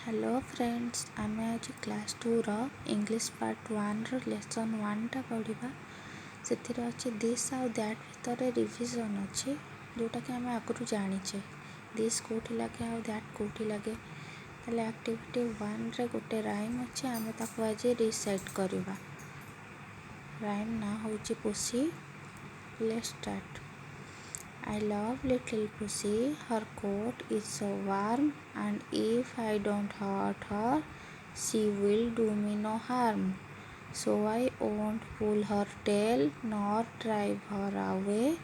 Hello friends, आमे आज class 2 रो English part 1 रो lesson 1 टा पढ़िबा। सेथिरे अछि दिस आउ दैट भितर रिविजन अछि जोटा कि आमे आगु जानिचे। दिस कोठी लागे आउ दैट कोठी लागे। ताले एक्टिविटी 1 रे गोटे राइम अछि, आमे ताको आज रिसाइट करबा। राइम ना होची pussy. Let's start. I love little pussy, her coat is so warm, and if I don't hurt her, she will do me no harm. So I won't pull her tail nor drive her away,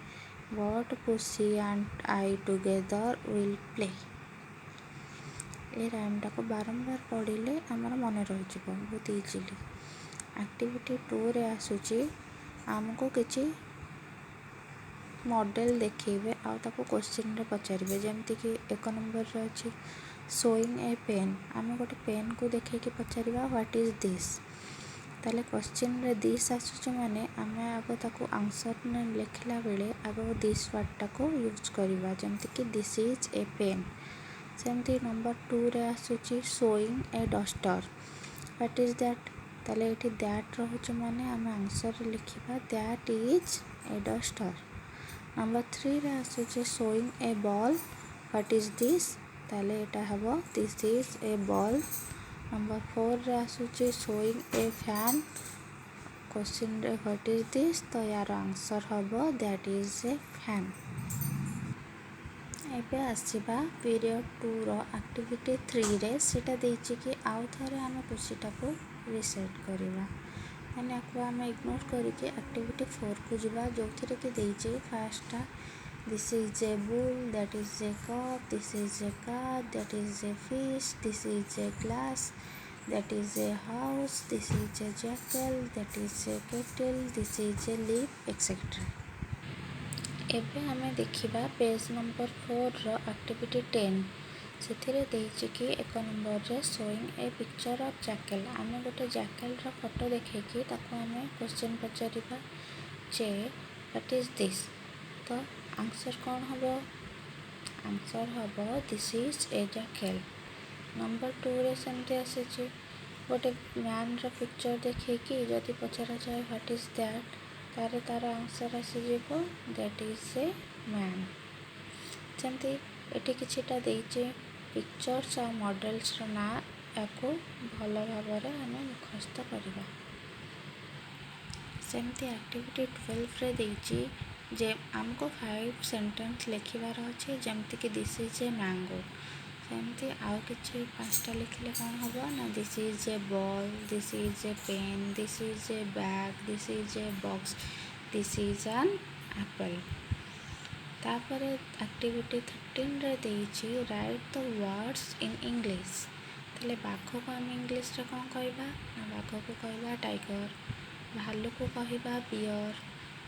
but pussy and I together will play. ए राइमटा को बारंबार पढ़िले आमर मन रही बहुत easily. Activity 2 रे आसुची आमको किछि मॉडल देखेबे आउ ताको क्वेश्चन रे पचारिबे। जेमति कि 1 नंबर रे अछि शोइंग ए पेन। आमे गोटे पेन को देखे कि पचारिबा व्हाट इज दिस। ताले क्वेश्चन रे दिस आसुची माने आमे आगो ताको आंसर ने लिखला बेले आगो दिस वर्ड टाको यूज करिबा। जेमति कि दिस इज ए पेन। सेमति नंबर 2 रे आसुची showing a duster. What is that. ताले एठी दैट रहउची माने आमे आंसर लिखिबा that is a duster. Number 3 रे आसुची showing a ball. What is this. ताले एटा हबो this is a ball. Number 4 रे आसुची शोइंग ए फैन। क्वेश्चन रे व्हाट इज दिस तो यार आंसर हबो दैट इज ए फैन। एबे आसीबा पीरियड 2 रो एक्टिविटी 3 रे सेटा देइची कि आउ थरे आमे पुसीटा को रिसेट करिबा। माने आपको आमे इग्नोर करके एक्टिविटी 4 को जिबा जोथिरे कि देइची फर्स्टटा this is a bull, that is a cup, this is a cat, that is a fish, this is a glass, that is a house, this is a jackal, that is a kettle, this is a leaf etcetera. एबे आमे देखिबा page number 4 रो activity 10। सेथिरे देइची कि 1 number रे showing a picture of jackal. आमे गोटे जैकल रो फोटो देखेकी ताको आमे क्वेश्चन पचारिबा जे व्हाट इज दिस। तो आंसर कौन हबो। आंसर हबो this is a jackal. Number 2 रे सेमते आसीची गोटे मैन रो पिक्चर देखेकी जदि पचरा जाए व्हाट इज दैट तारे तार आंसर आसी जेबो दैट इज ए मैन। सेमती एठी किछिटा देइचे पिक्चर्स आ मॉडल्स रो ना याको भल भाबरे आमे मुखस्त करिबा। सेमती एक्टिविटी 12 रे देइची जे हमको 5 सेंटेंस लिखिबार अछि जेमति कि दिस इज ए मैंगो। सेमती आउ किछि 5टा लिखिले कोन हबो ना this is a ball, this is a pen, this is a bag, this is a box, this is an apple. तापरे एक्टिविटी 13 रे देइची write the words in English. ताले बाघ को आम इंग्लिश रे कोन कहबा ना बाघ को कहबा टाइगर, भालू को कहबा बियर,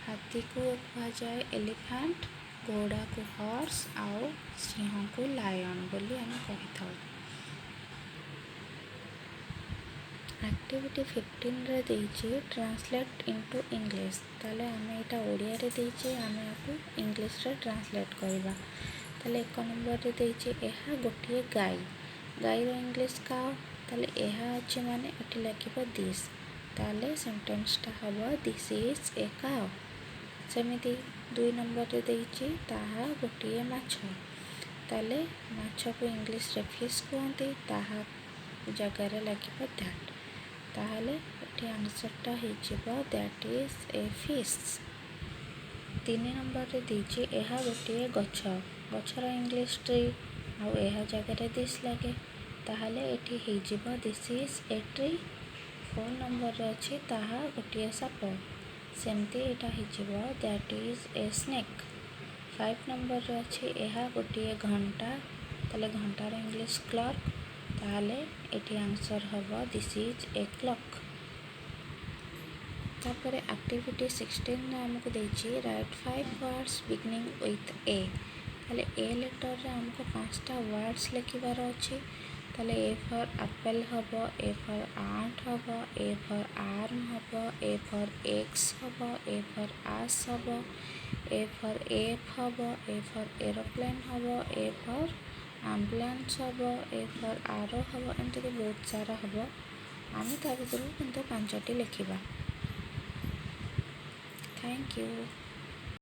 हाथी को कहा जाए एलिफेंट, घोड़ा को हॉर्स आउ सिंह को लायन बोली आमे कहिथाउ। एक्टिविटी 15 रे देइची ट्रांसलेट इनटू इंग्लिश। ताले आमे एटा ओडिया रे देइची आमे आकु इंग्लिश रे ट्रांसलेट करबा। ताले 1 नंबर रे देइची एहा गोटिए गाय। गाय रो इंग्लिश काउ। ताले एहा अछि माने एठी लिखिबो दिस। ताले सेंटेंस टा हबो दिस इज ए काउ। सेमिति 2 नंबर रे देइची ताहा गोटिए माछ। ताले माछ को इंग्लिश रे फिश कहंती ताहा जगह रे लिखिबो दैट। ताहले एठी आंसर टा हिजिबो that is a fish. 3 number रे देइची एहा गोटिए गछ। गछर इंग्लिश ट्री आउ एहा जगह रे दिस लागे। ताहले एठी हिजिबो this is a tree. 4 number रे अछि ताहा गोटिए साप। सेमती एटा हिजिबो that is a snake. 5 number रे अछि एहा गोटिए घंटा। ताले घंटार इंग्लिश क्लॉक। ताहले एठी आंसर हबो दिस इज ए क्लॉक। तापरे एक्टिविटी 16 रे हमको देइची राइट 5 वर्ड्स बिगिनिंग विथ ए। ताले ए लेटर रे हमको 5टा वर्ड्स लिखिबार अछि। ताले ए फॉर एप्पल हबो, ए फॉर आंट हबो, ए फॉर आर्म हबो, ए फॉर एक्स हबो, ए फॉर आस हबो, ए फॉर एप हबो, ए फॉर एरोप्लेन हबो, ए फॉर ଆମ୍ବୁଲାନ୍ସ ହେବ, ଏ ଫର୍ ଆରୋ ହେବ, ଏମିତିକି ବହୁତ ସାରା ହେବ। ଆମେ ତା ଭିତରୁ କିନ୍ତୁ 5ଟି ଲେଖିବା। Thank you.